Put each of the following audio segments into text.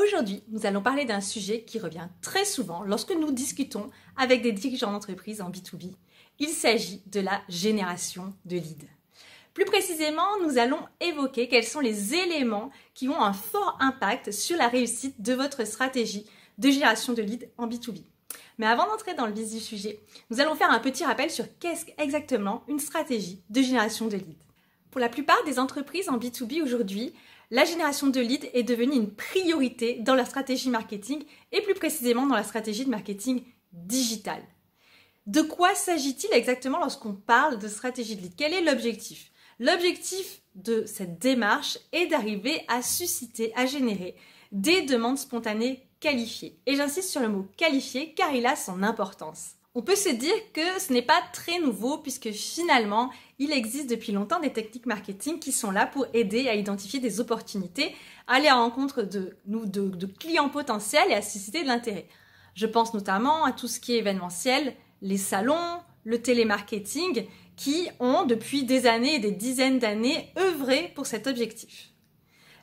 Aujourd'hui, nous allons parler d'un sujet qui revient très souvent lorsque nous discutons avec des dirigeants d'entreprise en B2B. Il s'agit de la génération de leads. Plus précisément, nous allons évoquer quels sont les éléments qui ont un fort impact sur la réussite de votre stratégie de génération de leads en B2B. Mais avant d'entrer dans le vif du sujet, nous allons faire un petit rappel sur qu'est-ce exactement une stratégie de génération de leads. Pour la plupart des entreprises en B2B aujourd'hui, la génération de leads est devenue une priorité dans leur stratégie marketing et plus précisément dans la stratégie de marketing digital. De quoi s'agit-il exactement lorsqu'on parle de stratégie de lead? Quel est l'objectif? L'objectif de cette démarche est d'arriver à susciter, à générer des demandes spontanées qualifiées. Et j'insiste sur le mot qualifié car il a son importance. On peut se dire que ce n'est pas très nouveau puisque finalement, il existe depuis longtemps des techniques marketing qui sont là pour aider à identifier des opportunités, à aller à la rencontre de clients potentiels et à susciter de l'intérêt. Je pense notamment à tout ce qui est événementiel, les salons, le télémarketing qui ont depuis des années et des dizaines d'années œuvré pour cet objectif.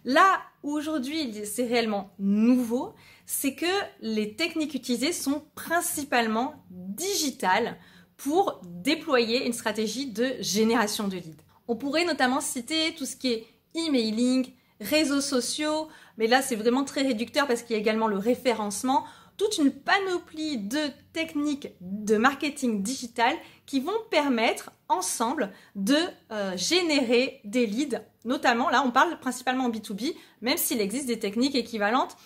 Là où aujourd'hui c'est réellement nouveau, c'est que les techniques utilisées sont principalement digitales pour déployer une stratégie de génération de leads. On pourrait notamment citer tout ce qui est emailing, réseaux sociaux, mais là c'est vraiment très réducteur parce qu'il y a également le référencement, toute une panoplie de techniques de marketing digital qui vont permettre ensemble de générer des leads. Notamment, là on parle principalement en B2B, même s'il existe des techniques équivalentes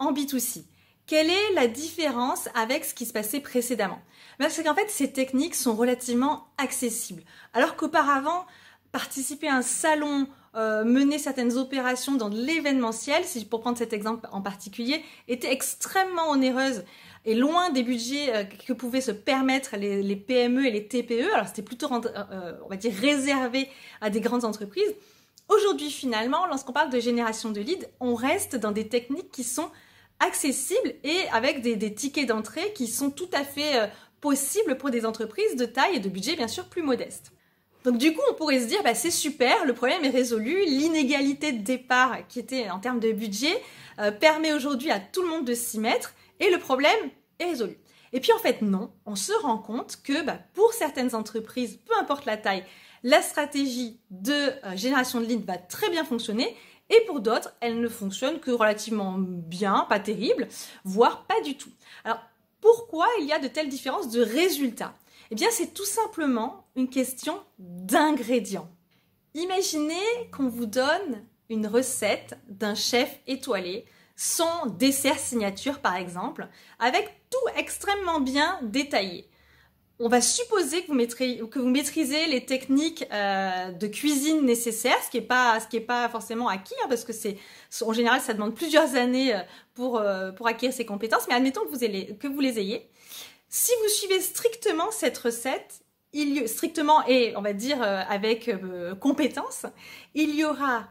en B2C. Quelle est la différence avec ce qui se passait précédemment? Parce qu'en fait, ces techniques sont relativement accessibles. Alors qu'auparavant, participer à un salon, mener certaines opérations dans de l'événementiel, pour prendre cet exemple en particulier, était extrêmement onéreuse et loin des budgets que pouvaient se permettre les PME et les TPE. Alors c'était plutôt, on va dire, réservé à des grandes entreprises. Aujourd'hui, finalement, lorsqu'on parle de génération de leads, on reste dans des techniques qui sont accessibles et avec des tickets d'entrée qui sont tout à fait possibles pour des entreprises de taille et de budget bien sûr plus modestes. Donc du coup, on pourrait se dire, c'est super, le problème est résolu, l'inégalité de départ qui était en termes de budget permet aujourd'hui à tout le monde de s'y mettre et le problème est résolu. Et puis en fait non, on se rend compte que pour certaines entreprises, peu importe la taille, la stratégie de génération de leads va très bien fonctionner et pour d'autres, elle ne fonctionne que relativement bien, pas terrible, voire pas du tout. Alors pourquoi il y a de telles différences de résultats? Eh bien, c'est tout simplement une question d'ingrédients. Imaginez qu'on vous donne une recette d'un chef étoilé, son dessert signature par exemple, avec tout extrêmement bien détaillé. On va supposer que vous maîtrisez les techniques de cuisine nécessaires, ce qui est pas forcément acquis, parce que en général, ça demande plusieurs années pour acquérir ces compétences, mais admettons que vous les ayez. Si vous suivez strictement cette recette, strictement et on va dire avec compétence, il y aura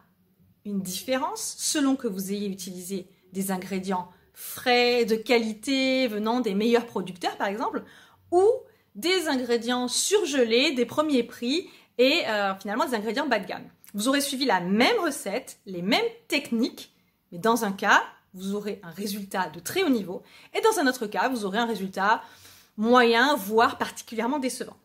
une différence selon que vous ayez utilisé des ingrédients frais, de qualité, venant des meilleurs producteurs par exemple, ou des ingrédients surgelés, des premiers prix et finalement des ingrédients bas de gamme. Vous aurez suivi la même recette, les mêmes techniques, mais dans un cas, vous aurez un résultat de très haut niveau et dans un autre cas, vous aurez un résultat moyen, voire particulièrement décevant.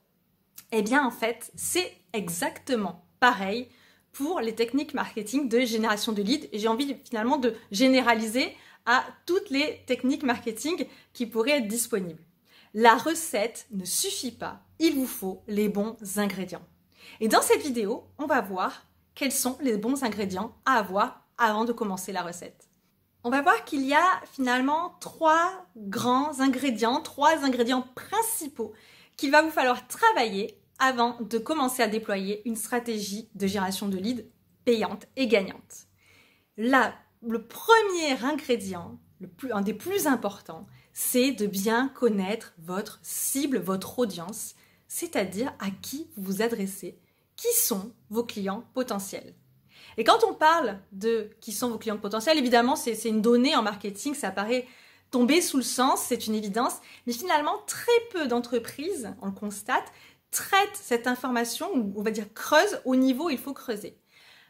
Eh bien, en fait, c'est exactement pareil pour les techniques marketing de génération de leads. Et j'ai envie finalement de généraliser à toutes les techniques marketing qui pourraient être disponibles. La recette ne suffit pas, il vous faut les bons ingrédients. Et dans cette vidéo, on va voir quels sont les bons ingrédients à avoir avant de commencer la recette. On va voir qu'il y a finalement trois ingrédients principaux qu'il va vous falloir travailler avant de commencer à déployer une stratégie de génération de leads payante et gagnante. Là, le premier ingrédient, un des plus importants, c'est de bien connaître votre cible, votre audience, c'est-à-dire à qui vous vous adressez, qui sont vos clients potentiels. Et quand on parle de qui sont vos clients potentiels, évidemment, c'est une donnée en marketing, ça paraît tomber sous le sens, c'est une évidence, mais finalement, très peu d'entreprises, on le constate, traitent cette information, ou on va dire creusent au niveau où il faut creuser.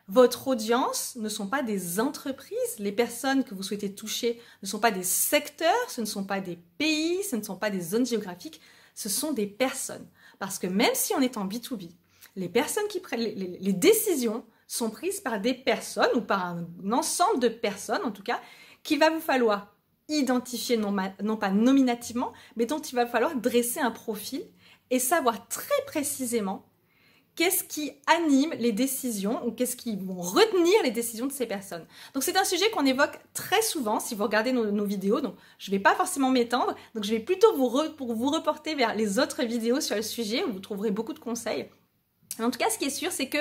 Votre audience ne sont pas des entreprises. Les personnes que vous souhaitez toucher ne sont pas des secteurs, ce ne sont pas des pays, ce ne sont pas des zones géographiques, ce sont des personnes. Parce que même si on est en B2B, les personnes qui prennent les décisions sont prises par des personnes ou par un ensemble de personnes, en tout cas, qu'il va vous falloir identifier non pas nominativement, mais dont il va falloir dresser un profil et savoir très précisément qu'est-ce qui anime les décisions ou qu'est-ce qui vont retenir les décisions de ces personnes. Donc c'est un sujet qu'on évoque très souvent si vous regardez nos vidéos, donc je ne vais pas forcément m'étendre, donc je vais plutôt vous reporter vers les autres vidéos sur le sujet où vous trouverez beaucoup de conseils. Mais en tout cas, ce qui est sûr, c'est que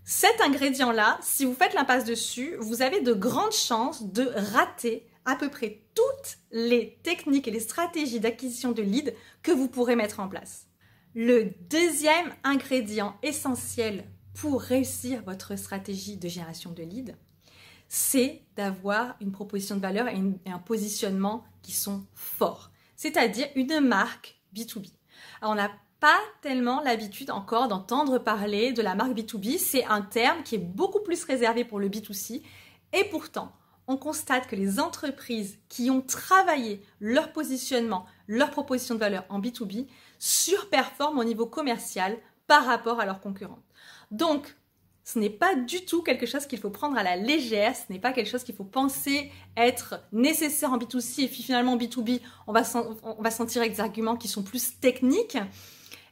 cet ingrédient-là, si vous faites l'impasse dessus, vous avez de grandes chances de rater à peu près toutes les techniques et les stratégies d'acquisition de leads que vous pourrez mettre en place. Le deuxième ingrédient essentiel pour réussir votre stratégie de génération de leads, c'est d'avoir une proposition de valeur et un positionnement qui sont forts, c'est-à-dire une marque B2B. Alors, on n'a pas tellement l'habitude encore d'entendre parler de la marque B2B, c'est un terme qui est beaucoup plus réservé pour le B2C et pourtant, on constate que les entreprises qui ont travaillé leur positionnement, leur proposition de valeur en B2B surperforment au niveau commercial par rapport à leurs concurrents. Donc, ce n'est pas du tout quelque chose qu'il faut prendre à la légère, ce n'est pas quelque chose qu'il faut penser être nécessaire en B2C et puis finalement en B2B, on va s'en tirer avec des arguments qui sont plus techniques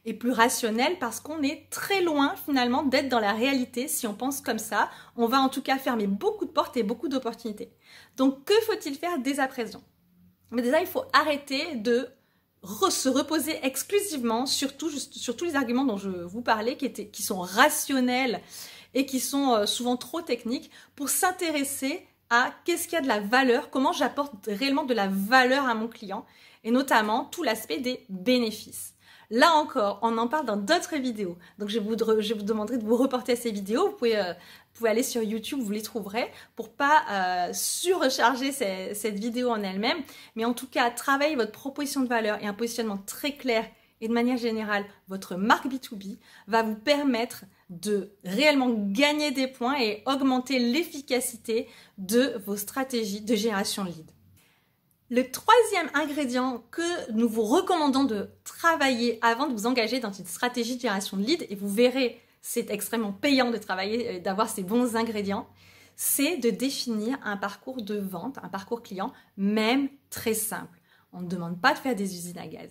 et plus rationnels parce qu'on est très loin finalement d'être dans la réalité. Si on pense comme ça, on va en tout cas fermer beaucoup de portes et beaucoup d'opportunités. Donc, que faut-il faire dès à présent? Mais déjà, il faut arrêter de se reposer exclusivement sur tous les arguments dont je vous parlais, qui sont rationnels et qui sont souvent trop techniques, pour s'intéresser à qu'est-ce qu'il y a de la valeur, comment j'apporte réellement de la valeur à mon client, et notamment tout l'aspect des bénéfices. Là encore, on en parle dans d'autres vidéos. Donc, je vous demanderai de vous reporter à ces vidéos. Vous pouvez aller sur YouTube, vous les trouverez pour pas surcharger cette vidéo en elle-même. Mais en tout cas, travailler votre proposition de valeur et un positionnement très clair et de manière générale, votre marque B2B va vous permettre de réellement gagner des points et augmenter l'efficacité de vos stratégies de génération de leads. Le troisième ingrédient que nous vous recommandons de travailler avant de vous engager dans une stratégie de génération de leads, et vous verrez, c'est extrêmement payant de travailler, d'avoir ces bons ingrédients, c'est de définir un parcours de vente, un parcours client, même très simple. On ne demande pas de faire des usines à gaz.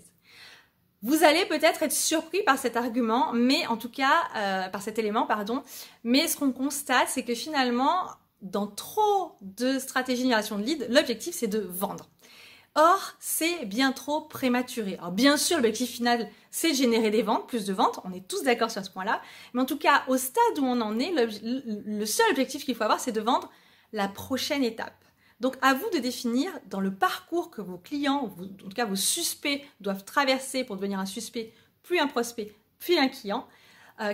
Vous allez peut-être être surpris par cet argument, mais en tout cas, par cet élément, pardon, mais ce qu'on constate, c'est que finalement, dans trop de stratégies de génération de leads, l'objectif c'est de vendre. Or, c'est bien trop prématuré. Alors bien sûr, l'objectif final, c'est de générer des ventes, plus de ventes, on est tous d'accord sur ce point-là, mais en tout cas, au stade où on en est, le seul objectif qu'il faut avoir, c'est de vendre la prochaine étape. Donc, à vous de définir dans le parcours que vos clients, en tout cas vos suspects, doivent traverser pour devenir un suspect, puis un prospect, puis un client,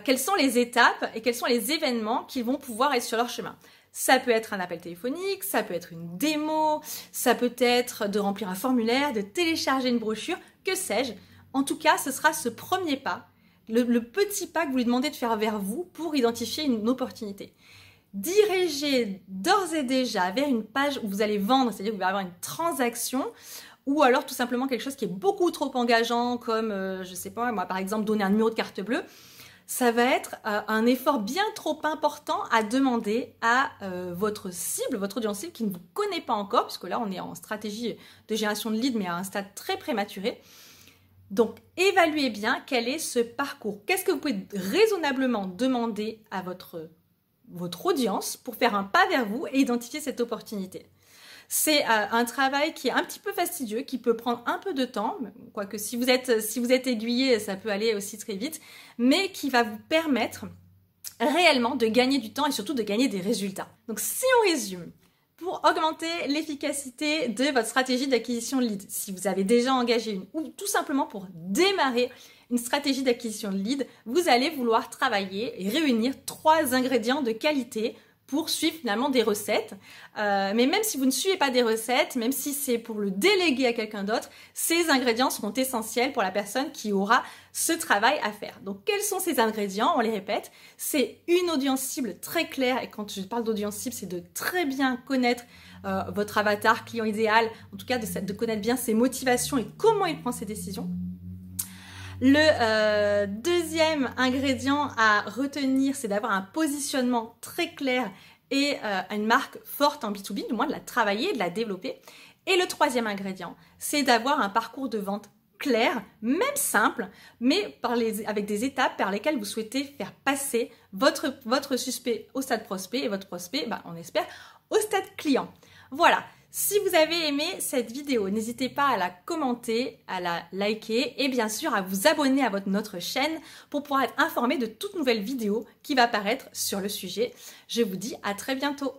quelles sont les étapes et quels sont les événements qu'ils vont pouvoir être sur leur chemin. Ça peut être un appel téléphonique, ça peut être une démo, ça peut être de remplir un formulaire, de télécharger une brochure, que sais-je. En tout cas, ce sera ce premier pas, le petit pas que vous lui demandez de faire vers vous pour identifier une opportunité. Dirigez d'ores et déjà vers une page où vous allez vendre, c'est-à-dire que vous allez avoir une transaction, ou alors tout simplement quelque chose qui est beaucoup trop engageant, comme, je sais pas, moi par exemple, donner un numéro de carte bleue. Ça va être un effort bien trop important à demander à votre cible, votre audience cible qui ne vous connaît pas encore, puisque là on est en stratégie de génération de leads, mais à un stade très prématuré. Donc, évaluez bien quel est ce parcours. Qu'est-ce que vous pouvez raisonnablement demander à votre audience pour faire un pas vers vous et identifier cette opportunité. C'est un travail qui est un petit peu fastidieux, qui peut prendre un peu de temps, quoique si vous êtes aiguillé, ça peut aller aussi très vite, mais qui va vous permettre réellement de gagner du temps et surtout de gagner des résultats. Donc si on résume, pour augmenter l'efficacité de votre stratégie d'acquisition de lead, si vous avez déjà engagé une, ou tout simplement pour démarrer une stratégie d'acquisition de lead, vous allez vouloir travailler et réunir 3 ingrédients de qualité pour suivre finalement des recettes. Mais même si vous ne suivez pas des recettes, même si c'est pour le déléguer à quelqu'un d'autre, ces ingrédients seront essentiels pour la personne qui aura ce travail à faire. Donc quels sont ces ingrédients? On les répète. C'est une audience cible très claire, et quand je parle d'audience cible, c'est de très bien connaître votre avatar client idéal, en tout cas de connaître bien ses motivations et comment il prend ses décisions. Le deuxième ingrédient à retenir, c'est d'avoir un positionnement très clair et une marque forte en B2B, du moins de la travailler, de la développer. Et le troisième ingrédient, c'est d'avoir un parcours de vente clair, même simple, mais avec des étapes par lesquelles vous souhaitez faire passer votre suspect au stade prospect et votre prospect, on espère, au stade client. Voilà. Si vous avez aimé cette vidéo, n'hésitez pas à la commenter, à la liker et bien sûr à vous abonner à notre chaîne pour pouvoir être informé de toute nouvelle vidéo qui va apparaître sur le sujet. Je vous dis à très bientôt.